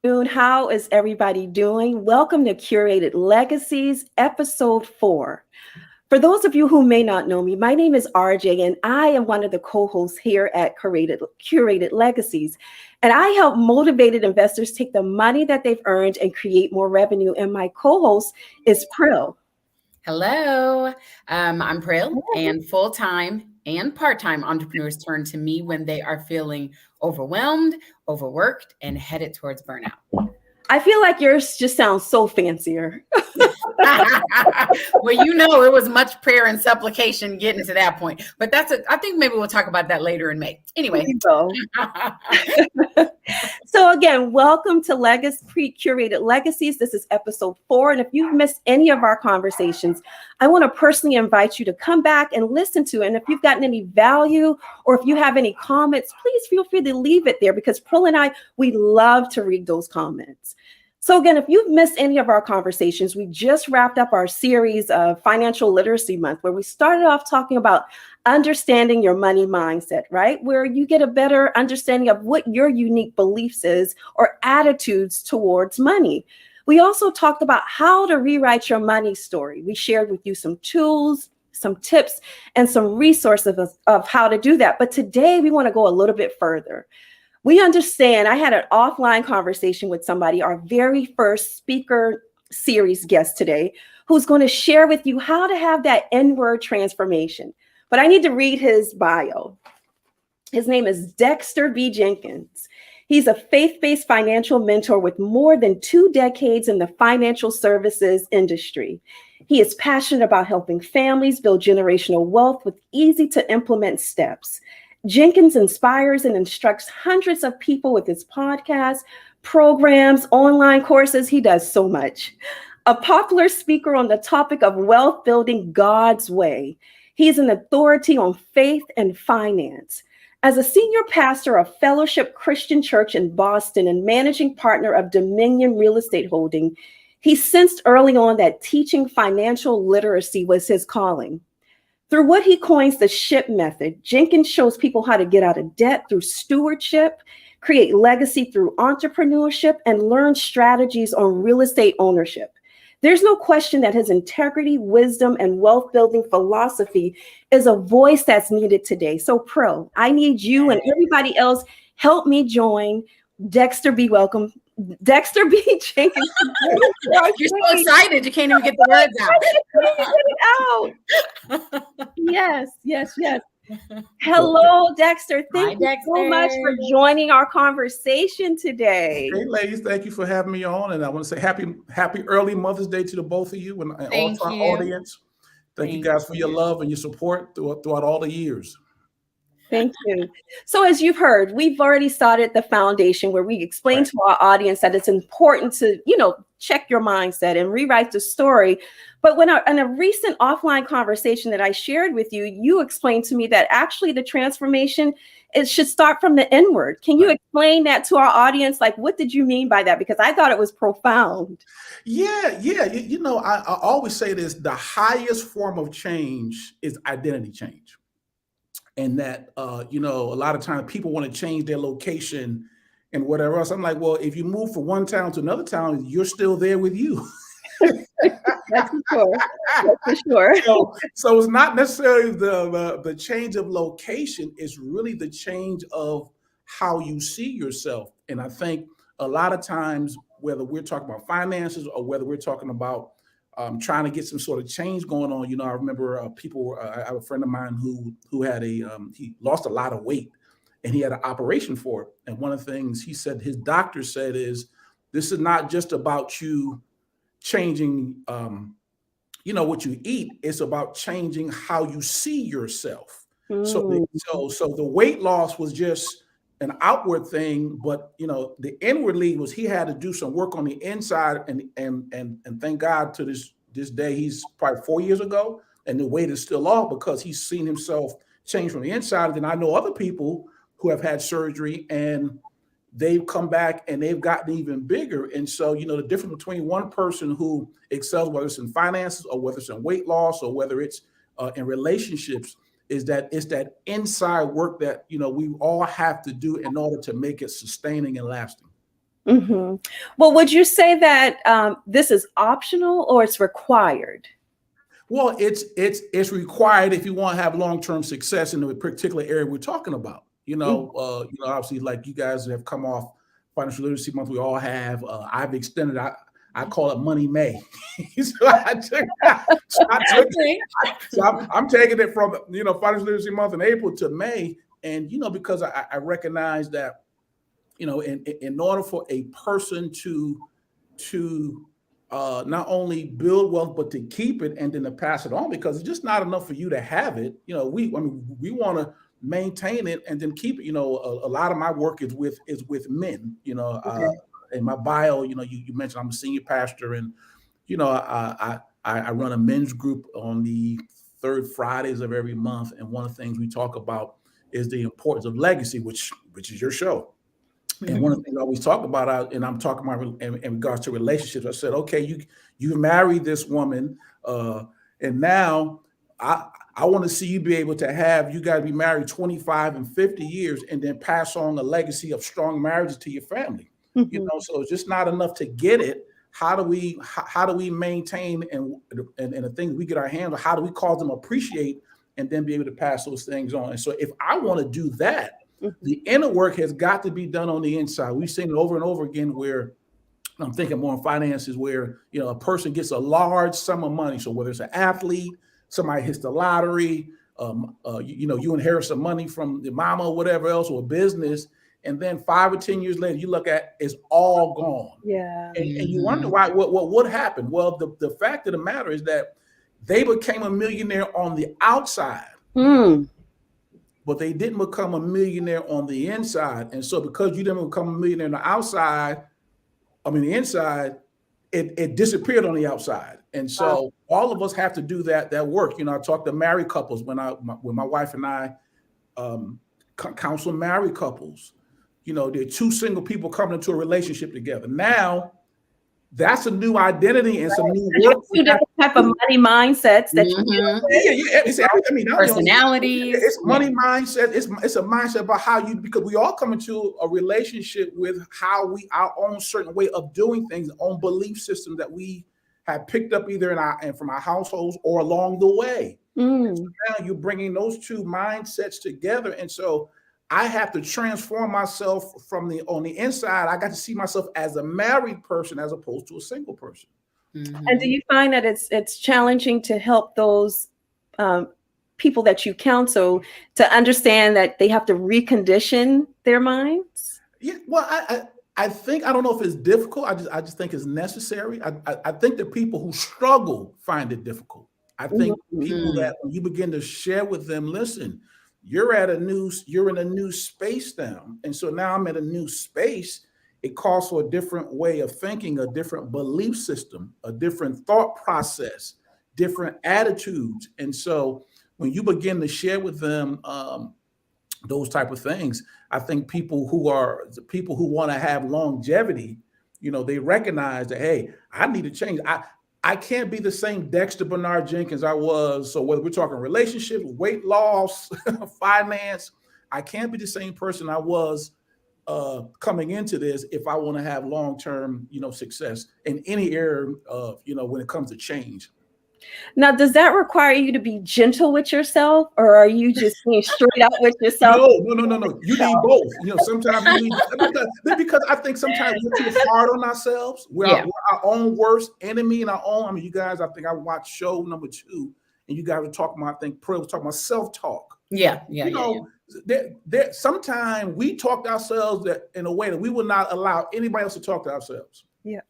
How is everybody doing? Welcome to Curated Legacies, episode 4. For those of you who may not know me, my name is RJ, and I am one of the co-hosts here at Curated Legacies. And I help motivated investors take the money that they've earned and create more revenue. And my co-host is Prill. Hello, I'm Prill, and full-time and part-time entrepreneurs turn to me when they are feeling overwhelmed, overworked, and headed towards burnout. I feel like yours just sounds so fancier. Well, it was much prayer and supplication getting to that point. But I think maybe we'll talk about that later in May. Anyway. So again, welcome to Curated Legacies. This is episode 4. And if you've missed any of our conversations, I want to personally invite you to come back and listen to it. And if you've gotten any value or if you have any comments, please feel free to leave it there because Pearl and I, we love to read those comments. So again, if you've missed any of our conversations, we just wrapped up our series of Financial Literacy Month, where we started off talking about understanding your money mindset, right? Where you get a better understanding of what your unique beliefs is or attitudes towards money. We also talked about how to rewrite your money story. We shared with you some tools, some tips, and some resources of how to do that. But today we want to go a little bit further. We understand. I had an offline conversation with somebody, our very first speaker series guest today, who's going to share with you how to have that inward transformation. But I need to read his bio. His name is Dexter B. Jenkins. He's a faith-based financial mentor with more than 2 decades in the financial services industry. He is passionate about helping families build generational wealth with easy-to-implement steps. Jenkins inspires and instructs hundreds of people with his podcasts, programs, online courses. He does so much. A popular speaker on the topic of wealth building God's way. He is an authority on faith and finance. As a senior pastor of Fellowship Christian Church in Boston and managing partner of Dominion Real Estate Holding, he sensed early on that teaching financial literacy was his calling. Through what he coins the SHIP method, Jenkins shows people how to get out of debt through stewardship, create legacy through entrepreneurship, and learn strategies on real estate ownership. There's no question that his integrity, wisdom, and wealth-building philosophy is a voice that's needed today. So, Pro, I need you and everybody else help me join Dexter B. Welcome. Dexter B. Jenkins. You're so excited. You can't even get the words out. Yes. Hello, Dexter. Thank you so much for joining our conversation today. Hey, ladies, thank you for having me on. And I want to say happy early Mother's Day to the both of you and all to our audience. Thank you guys for your love and your support throughout all the years. Thank you. So as you've heard, we've already started the foundation where we explain to our audience that it's important to, check your mindset and rewrite the story. But in a recent offline conversation that I shared with you, you explained to me that actually the transformation, it should start from the inward. Can you explain that to our audience? Like, what did you mean by that? Because I thought it was profound. Yeah. I always say this, the highest form of change is identity change. And that, a lot of times people want to change their location and whatever else. I'm like, well, if you move from one town to another town, you're still there with you. That's for sure. So it's not necessarily the change of location. It's really the change of how you see yourself. And I think a lot of times, whether we're talking about finances or whether we're talking about trying to get some sort of change going on. I remember I have a friend of mine who had he lost a lot of weight and he had an operation for it. And one of the things he said, his doctor said is, this is not just about you changing, what you eat. It's about changing how you see yourself. So the weight loss was just an outward thing, but the inwardly was he had to do some work on the inside, and thank God to this day, he's probably 4 years ago, and the weight is still off because he's seen himself change from the inside. And I know other people who have had surgery and they've come back and they've gotten even bigger. And so, the difference between one person who excels, whether it's in finances or whether it's in weight loss or whether it's in relationships, is that it's that inside work that, we all have to do in order to make it sustaining and lasting. Hmm. Well, would you say that this is optional or it's required? Well, it's required if you want to have long-term success in the particular area we're talking about. Mm. Obviously, like you guys have come off financial literacy month, we all have. I've extended. I call it Money May. so I took, so I took Okay. so I'm taking it from financial literacy month in April to May, and because I recognize that in order for a person to not only build wealth but to keep it and then to pass it on, because it's just not enough for you to have it. We want to maintain it and then keep it. A lot of my work is with men. Okay. In my bio, you mentioned I'm a senior pastor, and I run a men's group on the third Fridays of every month, and one of the things we talk about is the importance of legacy, which is your show. And one of the things I always talk about, and I'm talking about in regards to relationships, I said, okay, you married this woman, and now I want to see you be able to have you guys be married 25 and 50 years, and then pass on a legacy of strong marriages to your family. Mhm. So it's just not enough to get it. How do we maintain and the things we get our hands on? How do we cause them appreciate and then be able to pass those things on? And so if I want to do that, the inner work has got to be done on the inside. We've seen it over and over again where I'm thinking more in finances where, a person gets a large sum of money. So whether it's an athlete, somebody hits the lottery, you inherit some money from the mama or whatever else, or a business. And then 5 or 10 years later, you look at it's all gone. Yeah. And you wonder why, what happened? Well, the fact of the matter is that they became a millionaire on the outside. Mm. But they didn't become a millionaire on the inside. And so because you didn't become a millionaire on the inside, it disappeared on the outside. And so all of us have to do that work. I talk to married couples when my wife and I counsel married couples. There are two single people coming into a relationship together. Now, that's a new identity and some new work. Two different type of money mindsets that Personalities. It's money mindset. It's a mindset about because we all come into a relationship with our own certain way of doing things, own belief system that we have picked up either from our households or along the way. Mm. So now you're bringing those two mindsets together, and so I have to transform myself on the inside. I got to see myself as a married person as opposed to a single person. Mm-hmm. And do you find that it's challenging to help those people that you counsel to understand that they have to recondition their minds? Yeah, well, I think, I don't know if it's difficult. I just think it's necessary. I think the people who struggle find it difficult. I think people that when you begin to share with them, listen, you're in a new space now. And so now I'm in a new space. It calls for a different way of thinking, a different belief system, a different thought process, different attitudes. And so when you begin to share with them those type of things, I think people who want to have longevity, they recognize that, hey, I need to change. I can't be the same Dexter Bernard Jenkins I was. So whether we're talking relationships, weight loss, finance, I can't be the same person I was coming into this if I want to have long-term, success in any area of, when it comes to change. Now, does that require you to be gentle with yourself, or are you just being straight out with yourself? No. You need both. Sometimes you need because I think sometimes we're too hard on ourselves. We're our own worst enemy and our own. I mean, you guys, I think I watched show number 2, and you guys were talking about, I think Pearl was talking about self-talk. Yeah. Sometimes we talk to ourselves in a way that we will not allow anybody else to talk to ourselves.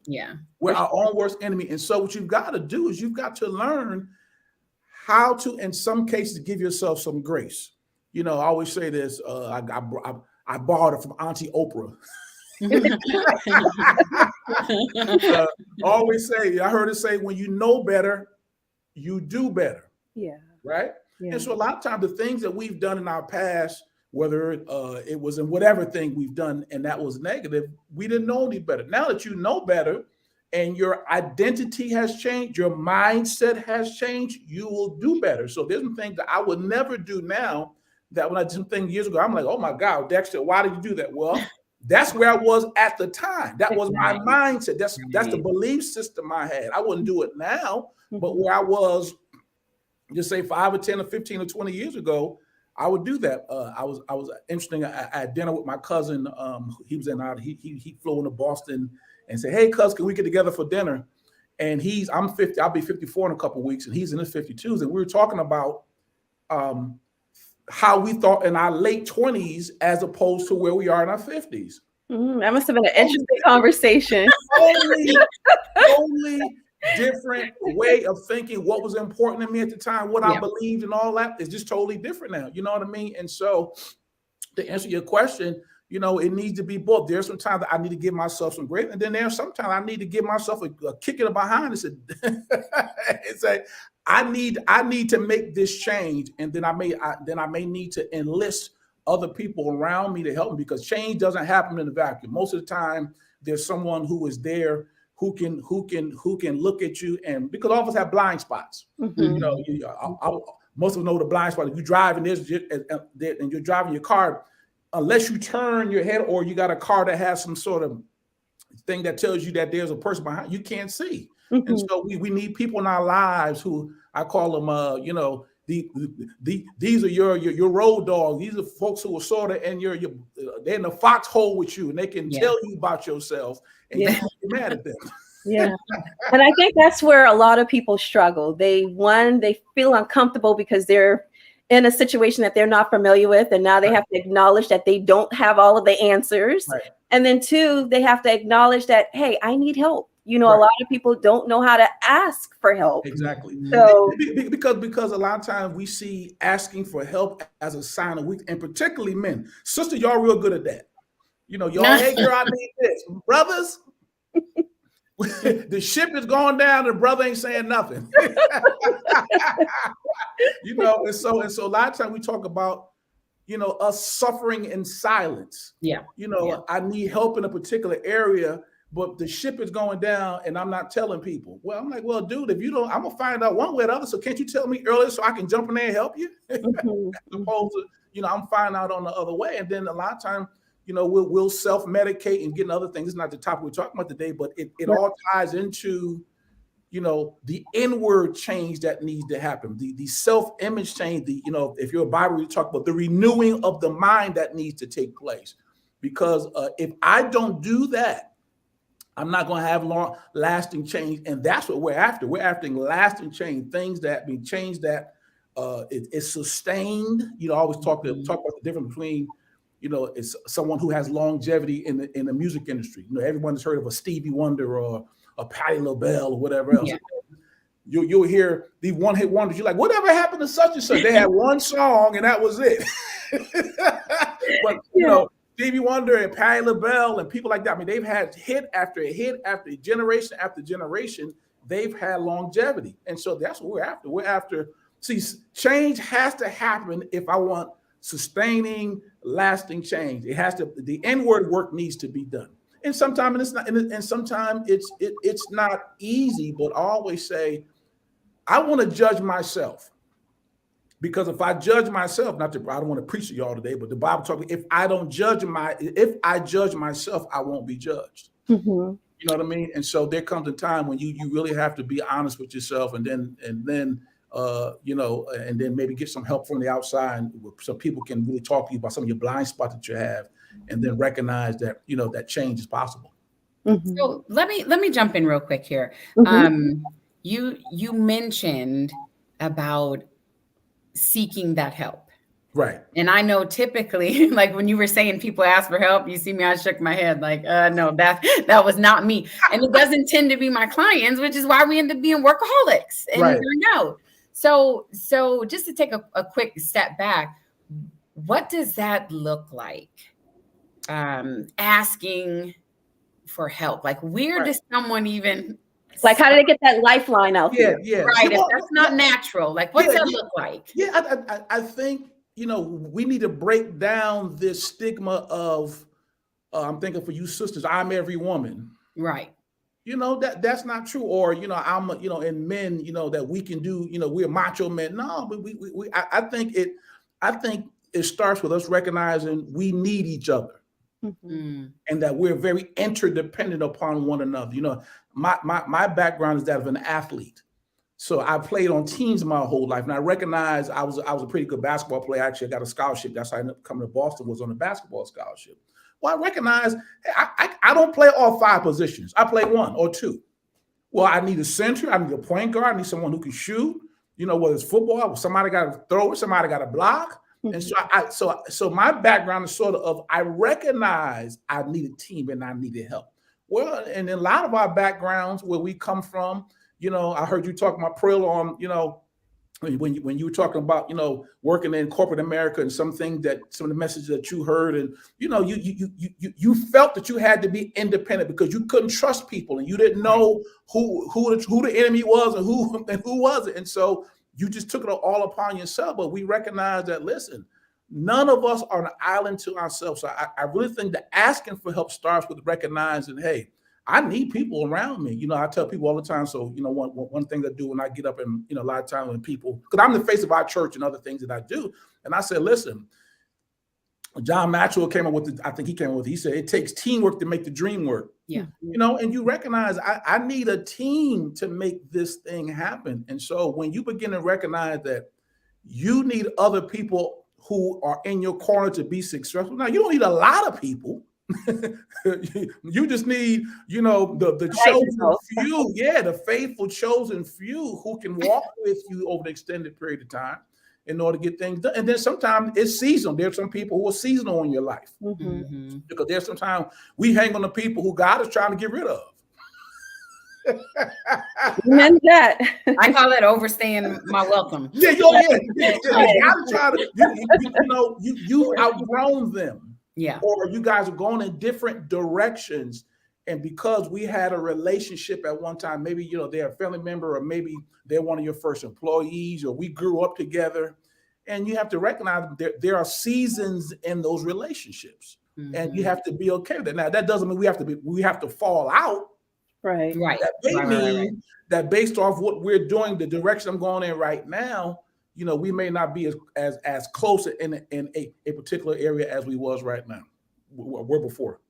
Yeah. We're our own worst enemy. And so what you've got to do is you've got to learn how to, in some cases, give yourself some grace. I always say this, I borrowed it from Auntie Oprah. I heard her say, when you know better, you do better. Yeah. Right? Yeah. And so a lot of times the things that we've done in our past, whether it was in whatever thing we've done and that was negative, we didn't know any better. Now that you know better and your identity has changed, your mindset has changed, you will do better. So there's some things that I would never do now that when I did some things years ago, I'm like, oh my God, Dexter, why did you do that? Well, That's where I was at the time. That was my Right. mindset. That's the belief system I had. I wouldn't do it now, but where I was, just say 5 or 10 or 15 or 20 years ago, I would do that. I was interesting. I had dinner with my cousin. He was he flew into Boston and said, "Hey, cuz, can we get together for dinner?" And I'm 50. I'll be 54 in a couple of weeks, and he's in his 52s. And we were talking about how we thought in our late 20s as opposed to where we are in our 50s. That must have been an interesting conversation. Totally different way of thinking. What was important to me at the time, what I believed, and all that is just totally different now. You know what I mean? And so, to answer your question, it needs to be both. There's some times that I need to give myself some grace, and then there's sometimes I need to give myself a kick in the behind and say, I need to make this change, and then I may need to enlist other people around me to help me, because change doesn't happen in a vacuum. Most of the time, there's someone who is there who can look at you, and because all of us have blind spots. Most of them know the blind spot. If you drive and you're driving your car, unless you turn your head or you got a car that has some sort of thing that tells you that there's a person behind, you can't see. And so we need people in our lives who I call them, these are your road dogs. These are folks who are sort of they're in the foxhole with you, and they can tell you about yourself, and you can't be mad at them. Yeah. And I think that's where a lot of people struggle. They feel uncomfortable because they're in a situation that they're not familiar with, and now they have to acknowledge that they don't have all of the answers. Right. And then 2, they have to acknowledge that, hey, I need help. A lot of people don't know how to ask for help. Exactly. So because a lot of times we see asking for help as a sign of weakness, and particularly men. Sister, y'all real good at that. Y'all, hey girl, I need this. Brothers, the ship is going down, and the brother ain't saying nothing. And so a lot of times we talk about, us suffering in silence. Yeah. I need help in a particular area, but the ship is going down and I'm not telling people. Well, I'm like, well, dude, if you don't, I'm gonna find out one way or the other. So can't you tell me earlier so I can jump in there and help you? Opposed to, I'm finding out on the other way. And then a lot of times, we'll self-medicate and get in other things. It's not the topic we're talking about today, but it all ties into, the inward change that needs to happen, the self-image change, if you're a Bible, you talk about the renewing of the mind that needs to take place. Because if I don't do that, I'm not going to have long-lasting change, and that's what we're after. We're after lasting change, things that be changed that it's sustained. Always talk about the difference between, it's someone who has longevity in the music industry. Everyone has heard of a Stevie Wonder or a Patti LaBelle or whatever else. Yeah. You'll hear the one-hit wonders. You're like, whatever happened to such and such? They had one song and that was it. But Stevie Wonder and Patti LaBelle and people like that, I mean, they've had hit after generation after generation. They've had longevity. And so that's what we're after. We're after, change has to happen if I want sustaining, lasting change. It has to, the inward work needs to be done. And sometimes it's not, and sometimes it's not easy, but I always say, I want to judge myself. Because if I judge myself, I don't want to preach to y'all today, but the Bible talks, if I judge myself, I won't be judged. Mm-hmm. You know what I mean? And so there comes a time when you really have to be honest with yourself, and then maybe get some help from the outside, so people can really talk to you about some of your blind spots that you have, and then recognize that, that change is possible. Mm-hmm. So let me jump in real quick here. Mm-hmm. You mentioned about seeking that help. Right. And I know typically, like when you were saying people ask for help, you see me, I shook my head like, no, that was not me. And it doesn't tend to be my clients, which is why we end up being workaholics. And right. So just to take a quick step back, what does that look like? Asking for help. Like where does someone even... Like, how do they get that lifeline out there? Yeah. Right. If that's not natural, like what's that look like? Yeah, I think, we need to break down this stigma of, I'm thinking for you sisters, I'm every woman. Right. That's not true. Or, I'm, and men, that we can do, we're macho men. No, but I think it starts with us recognizing we need each other. and that we're very interdependent upon one another. You know, my background is that of an athlete. So I played on teams my whole life, and I recognize I was a pretty good basketball player. Actually, I got a scholarship. That's how I ended up coming to Boston, was on a basketball scholarship. Well, I recognize, hey, I don't play all 5 positions. I play 1 or 2. Well, I need a center. I need a point guard. I need someone who can shoot. You know, whether it's football, somebody got to throw it, somebody got to block. And so my background is sort of I recognize I need a team and I needed help. Well, and in a lot of our backgrounds where we come from, you know, I heard you talking about Prill on, you know, when you were talking about, you know, working in corporate America and some of the messages that you heard, and you know, you felt that you had to be independent because you couldn't trust people and you didn't know who the enemy was and who wasn't, and so you just took it all upon yourself. But we recognize that, listen, none of us are an island to ourselves. So I really think that asking for help starts with recognizing, hey, I need people around me. You know, I tell people all the time. So, you know, one thing I do when I get up and, you know, a lot of times when people, because I'm the face of our church and other things that I do. And I said, listen, John Maxwell came up with he said, it takes teamwork to make the dream work. Yeah. You know, and you recognize I need a team to make this thing happen. And so when you begin to recognize that you need other people who are in your corner to be successful. Now, you don't need a lot of people. You just need, you know, the chosen few, the faithful chosen few who can walk with you over an extended period of time in order to get things done. And then sometimes it's seasonal. There's some people who are seasonal in your life because there's sometimes we hang on the people who God is trying to get rid of. And that I call it overstaying my welcome. Yeah. I'm trying to, you know, you outgrown them. Yeah. Or you guys are going in different directions. And because we had a relationship at one time, maybe, you know, they're a family member, or maybe they're one of your first employees, or we grew up together. And you have to recognize there are seasons in those relationships. And you have to be okay with it. Now, that doesn't mean we have to fall out. Right. That may mean that based off what we're doing, the direction I'm going in right now, you know, we may not be as close in a particular area as we was right now. We're before.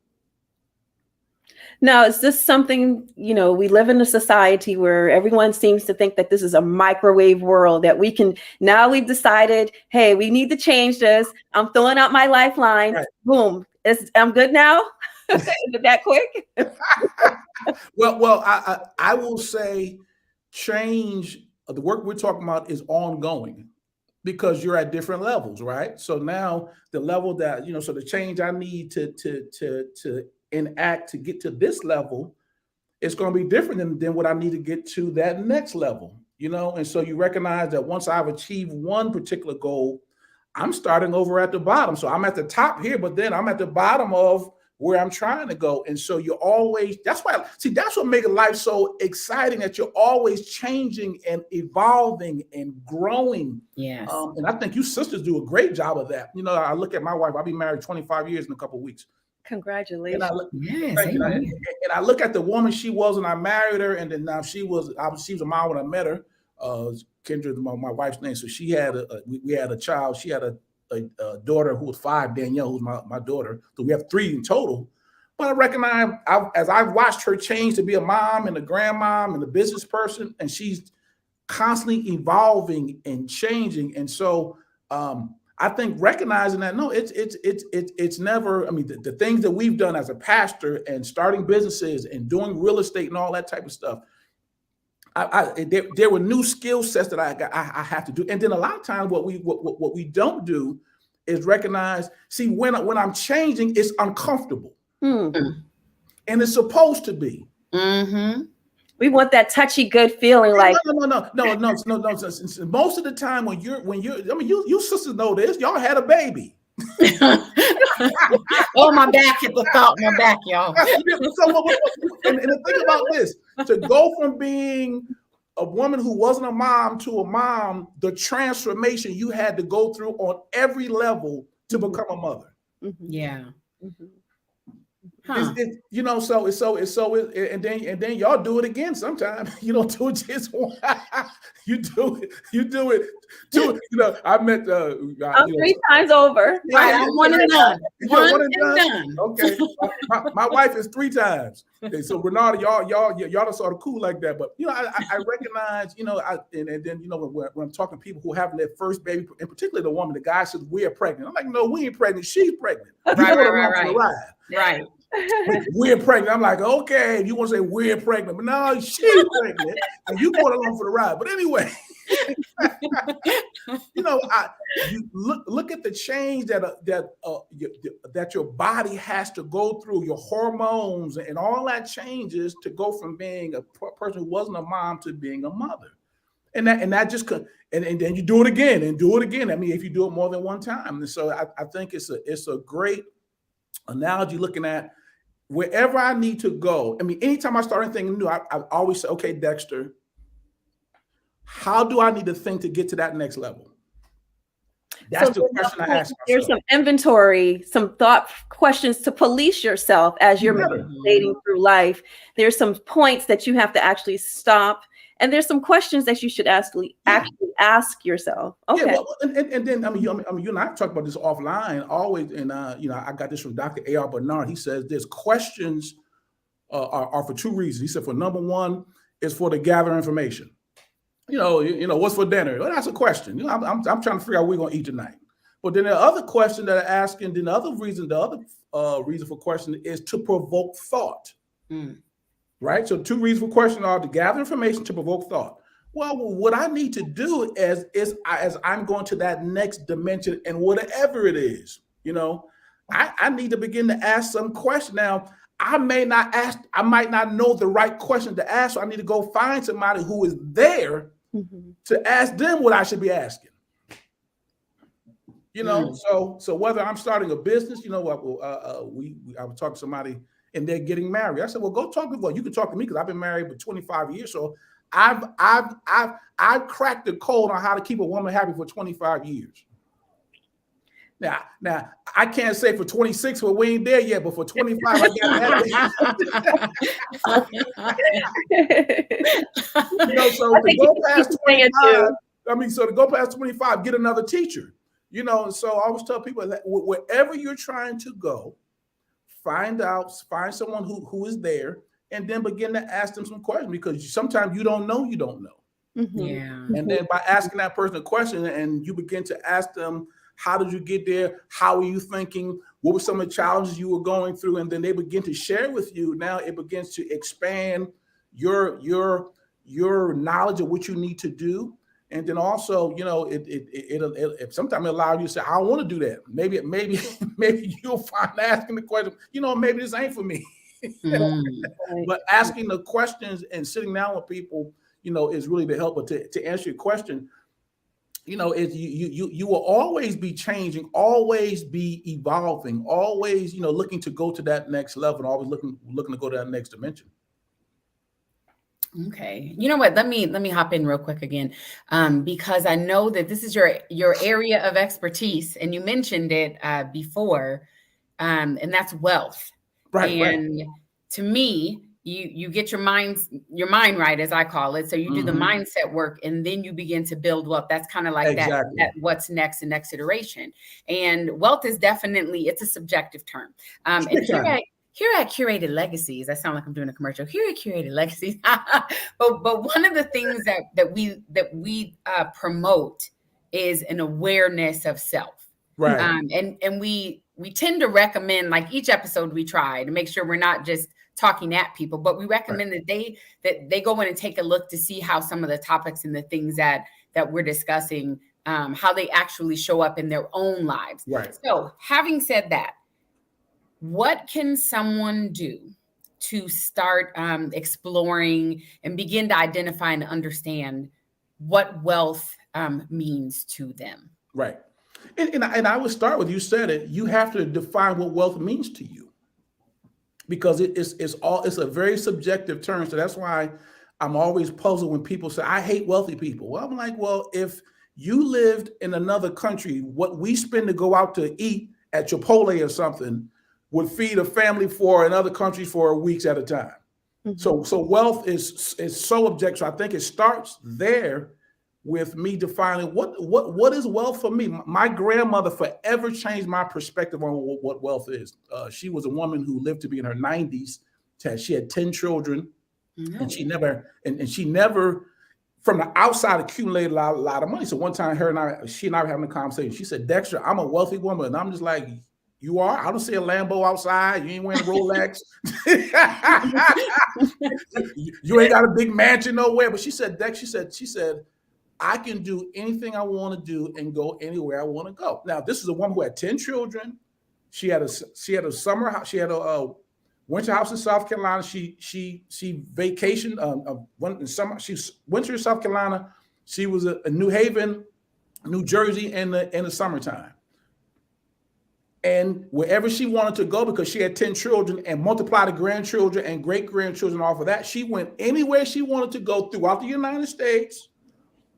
Now, is this something, you know, we live in a society where everyone seems to think that this is a microwave world, that we've decided, hey, we need to change this. I'm throwing out my lifeline. Right. Boom. I'm good now. Is it that quick? Well, I will say change. The work we're talking about is ongoing because you're at different levels, right? So now the level that, you know, so the change I need to enact to get to this level is going to be different than what I need to get to that next level, you know? And so you recognize that once I've achieved one particular goal, I'm starting over at the bottom. So I'm at the top here, but then I'm at the bottom of where I'm trying to go. And so you're always, that's what makes life so exciting, that you're always changing and evolving and growing. Yes. And I think you sisters do a great job of that. You know, I look at my wife, I'll be married 25 years in a couple of weeks. Congratulations. And I look at the woman she was when I married her, and then now she was a mom when I met her. Kendra, my wife's name. So she had we had a child. She had a daughter who was 5, Danielle, who's my daughter. So we have 3 in total. But I recognize as I've watched her change to be a mom and a grandmom and a business person, and she's constantly evolving and changing. And so I think recognizing that, no, it's never, I mean, the things that we've done as a pastor and starting businesses and doing real estate and all that type of stuff, there were new skill sets that I have to do. And then a lot of times what we don't do is recognize, see, when I'm changing, it's uncomfortable. And it's supposed to be. We want that touchy good feeling. Like no. Most of the time when you're, I mean, you sisters know this, y'all had a baby. Oh, my back hit the thought in my back, y'all. And the thing about this, to go from being a woman who wasn't a mom to a mom, the transformation you had to go through on every level to become a mother. Yeah. You know, and then y'all do it again sometimes. You don't do it just once. you do it two. You know, I met I'm 3 times over. Right, I'm one and done. One and done. Okay, my wife is 3 times. Okay, so Renata, y'all are sort of cool like that. But you know, I recognize, you know, and then you know when I'm talking to people who have their first baby, and particularly the woman, the guy says we're pregnant. I'm like, no, we ain't pregnant. She's pregnant. Right. We're pregnant. I'm like, okay, you want to say we're pregnant, but no, she's pregnant, and you going along for the ride. But anyway, you know, you look at the change that your body has to go through, your hormones and all that changes to go from being a person who wasn't a mom to being a mother, and that just and then you do it again and do it again. I mean, if you do it more than one time, and so I think it's a great analogy looking at wherever I need to go. I mean, anytime I start anything new, I always say, okay, Dexter, how do I need to think to get to that next level? That's the question I ask myself. There's some inventory, some thought questions to police yourself as you're navigating through life. There's some points that you have to actually stop. And there's some questions that you should actually ask yourself. Okay. Yeah, well, and then I mean, you and I talk about this offline always, and you know, I got this from Dr. A.R. Bernard. He says there's questions are for 2 reasons. He said for number 1 is for to gather information. You know, what's for dinner? Well, that's a question. You know, I'm trying to figure out what we're gonna eat tonight. But then there are other questions that are asking. Then the other reason for question is to provoke thought. Right? So 2 reasons for question are to gather information, to provoke thought. Well, what I need to do as I'm going to that next dimension and whatever it is, you know, I need to begin to ask some question. Now, I might not know the right question to ask. So I need to go find somebody who is there to ask them what I should be asking. You know, so whether I'm starting a business, you know, I was talking to somebody and they're getting married. I said, well, go talk to them. You can talk to me because I've been married for 25 years. So I've cracked the code on how to keep a woman happy for 25 years. Now I can't say for 26, well, we ain't there yet, but for 25, I got that. You know, so to go past 25, to go past 25, get another teacher. You know, so I always tell people that wherever you're trying to go, find someone who is there, and then begin to ask them some questions, because sometimes you don't know. Yeah. And then by asking that person a question, and you begin to ask them, how did you get there? How are you thinking? What were some of the challenges you were going through? And then they begin to share with you. Now it begins to expand your knowledge of what you need to do. And then also, you know, it sometimes allows you to say, I don't want to do that. Maybe you'll find asking the question, you know, maybe this ain't for me. But asking the questions and sitting down with people, you know, is really the help. But to answer your question, you know, you will always be changing, always be evolving, always, you know, looking to go to that next level, and always looking to go to that next dimension. Okay. You know what? Let me hop in real quick again, because I know that this is your area of expertise, and you mentioned it before, and that's wealth. Right. And to me, you get your mind right, as I call it. So you do the mindset work, and then you begin to build wealth. That's kind of like that what's next, the next iteration. And wealth is definitely, it's a subjective term. And here at Curated Legacies, I sound like I'm doing a commercial. Here at Curated Legacies, but one of the things that we promote is an awareness of self. Right. And we tend to recommend, like each episode we try to make sure we're not just talking at people, but we recommend that they go in and take a look to see how some of the topics and the things that we're discussing, how they actually show up in their own lives. Right. So having said that, what can someone do to start exploring and begin to identify and understand what wealth means to them? Right. And I would start with, you said it, you have to define what wealth means to you, because it's a very subjective term. So that's why I'm always puzzled when people say, I hate wealthy people. Well, I'm like, well, if you lived in another country, what we spend to go out to eat at Chipotle or something, would feed a family in other countries for weeks at a time. So wealth is so objective. So I think it starts there with me defining what is wealth for me. My grandmother forever changed my perspective on what wealth is. She was a woman who lived to be in her 90s. She had 10 children, and she never from the outside accumulated a lot of money. So one time she and I were having a conversation. She said, Dexter, I'm a wealthy woman. And I'm just like, you are? I don't see a Lambo outside. You ain't wearing a Rolex. You ain't got a big mansion nowhere. But she said, Dex, she said, I can do anything I want to do and go anywhere I want to go. Now, this is a woman who had 10 children. She had a summer house. She had a winter house in South Carolina. She vacationed went in summer. She winter in South Carolina. She was in New Haven, New Jersey in the summertime. And wherever she wanted to go, because she had 10 children and multiplied the grandchildren and great-grandchildren off of that, she went anywhere she wanted to go throughout the United States,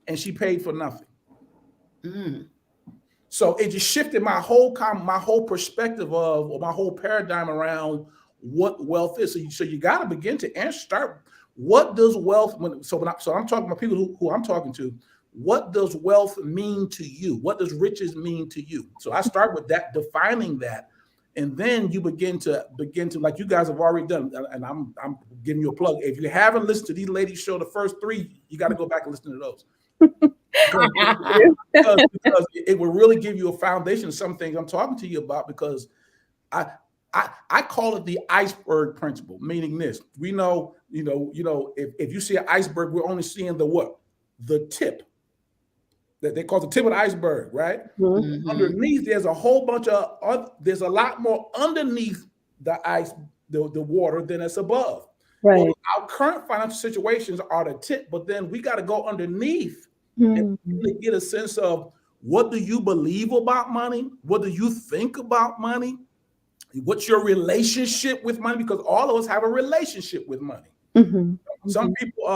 and she paid for nothing. So it just shifted my whole perspective or my whole paradigm around what wealth is. So you got to begin to start. What does wealth? So I'm talking about people who I'm talking to. What does wealth mean to you? What does riches mean to you? So I start with that, defining that, and then you begin to like you guys have already done. And I'm giving you a plug. If you haven't listened to these ladies' show, the first 3, you got to go back and listen to those. because it will really give you a foundation of some things I'm talking to you about, because I call it the iceberg principle, meaning this. We know, if you see an iceberg, we're only seeing the tip. That they call the tip of the iceberg, right? Underneath, there's a whole bunch there's a lot more underneath the ice, the water, than it's above. Right. Well, our current financial situations are the tip, but then we got to go underneath and really get a sense of, what do you believe about money? What do you think about money? What's your relationship with money? Because all of us have a relationship with money. Some people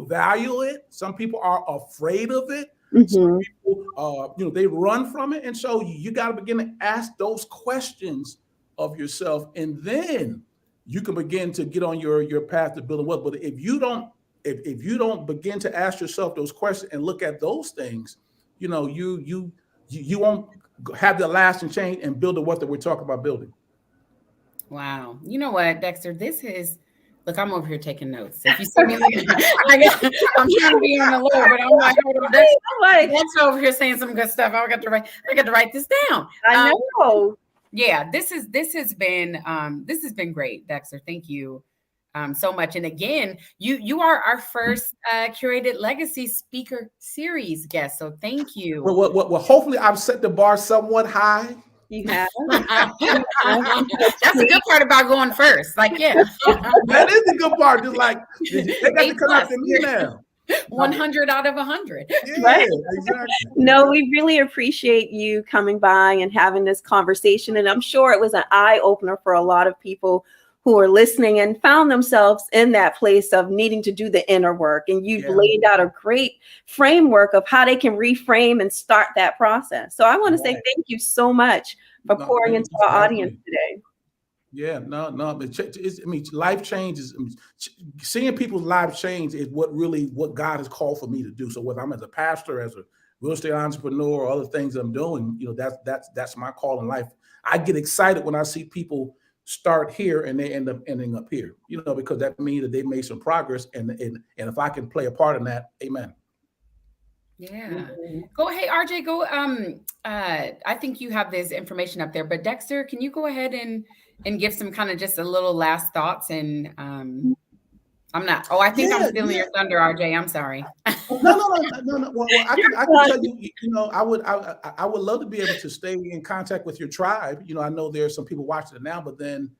value it. Some people are afraid of it. Some people, they run from it. And so you got to begin to ask those questions of yourself, and then you can begin to get on your path to building wealth. But if you don't begin to ask yourself those questions and look at those things, you won't have the lasting change and build the wealth that we're talking about building. Wow. You know what, Dexter, look, I'm over here taking notes. If you see me looking, I'm trying to be on the low, but I'm like, Dexter over here saying some good stuff. I got to write this down. I know. Yeah, this has been great, Dexter. Thank you so much. And again, you are our first Curated Legacy Speaker Series guest. So thank you. Well, hopefully I've set the bar somewhat high. You have. That's the good part about going first. Like, yeah. That is the good part. Just like, they got to come after me now. 100 out of 100. Yeah, right? Exactly. No, we really appreciate you coming by and having this conversation. And I'm sure it was an eye opener for a lot of people who are listening and found themselves in that place of needing to do the inner work. And you've laid out a great framework of how they can reframe and start that process. So I want to say thank you so much for pouring into our audience today. Yeah, no. Life changes. Seeing people's lives change is what God has called for me to do. So whether I'm as a pastor, as a real estate entrepreneur, or other things I'm doing, that's my call in life. I get excited when I see people start here and they end up ending up here, because that means that they made some progress. And if I can play a part in that, amen. Yeah. Go. Hey, RJ, go. I think you have this information up there, but Dexter, can you go ahead and give some kind of just a little last thoughts? And I'm not. Oh, I think I'm stealing your thunder, RJ. I'm sorry. No. Well, I can tell you. I would love to be able to stay in contact with your tribe. I know there's some people watching it now, but then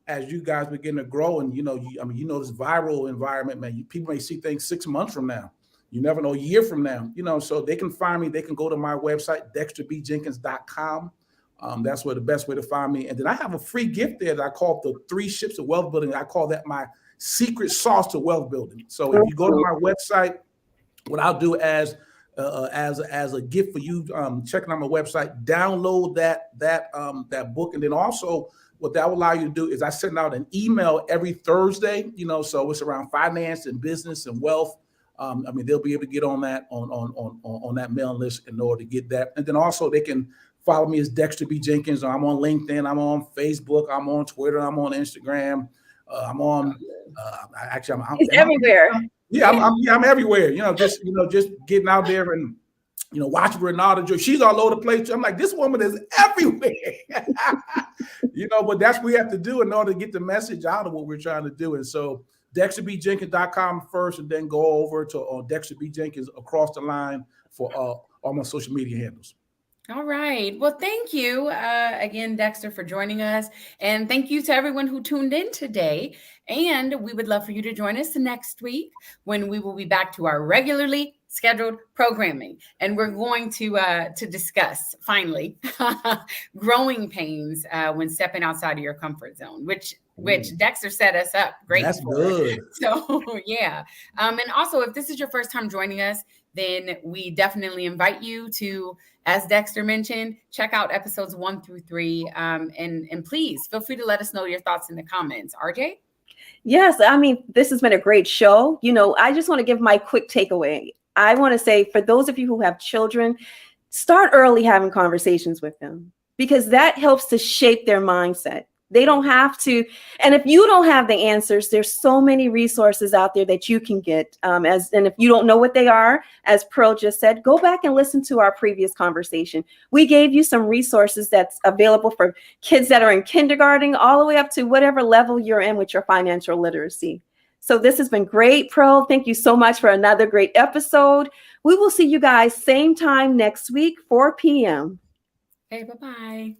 as you guys begin to grow, and this viral environment, man, people may see things 6 months from now. You never know, a year from now. So they can find me. They can go to my website, dexterbjenkins.com. That's where the best way to find me. And then I have a free gift there that I call the 3 Ships of Wealth Building. I call that my secret sauce to wealth building. So if you go to my website, what I'll do as as a gift for you, checking out my website. Download that book, and then also what that will allow you to do is I send out an email every Thursday. So it's around finance and business and wealth. They'll be able to get on that on that mailing list in order to get that, and then also they can follow me as Dexter B. Jenkins. I'm on LinkedIn. I'm on Facebook. I'm on Twitter. I'm on Instagram. I'm on. He's everywhere. I'm everywhere. Just getting out there and watching Renata Joy. She's all over the place. I'm like, this woman is everywhere. But that's what we have to do in order to get the message out of what we're trying to do. And so DexterBJenkins.com first, and then go over to Dexter B. Jenkins across the line for all my social media handles. All right. Well, thank you again, Dexter, for joining us. And thank you to everyone who tuned in today. And we would love for you to join us next week when we will be back to our regularly scheduled programming. And we're going to discuss, finally, growing pains when stepping outside of your comfort zone, which Dexter set us up great. That's good. So, yeah. And also, if this is your first time joining us, then we definitely invite you to, as Dexter mentioned, check out episodes 1 through 3. And please feel free to let us know your thoughts in the comments. RJ? Yes. This has been a great show. I just want to give my quick takeaway. I want to say, for those of you who have children, start early having conversations with them, because that helps to shape their mindset. They don't have to. And if you don't have the answers, there's so many resources out there that you can get. And if you don't know what they are, as Pearl just said, go back and listen to our previous conversation. We gave you some resources that's available for kids that are in kindergarten, all the way up to whatever level you're in with your financial literacy. So this has been great, Pearl. Thank you so much for another great episode. We will see you guys same time next week, 4 p.m. Hey, bye-bye.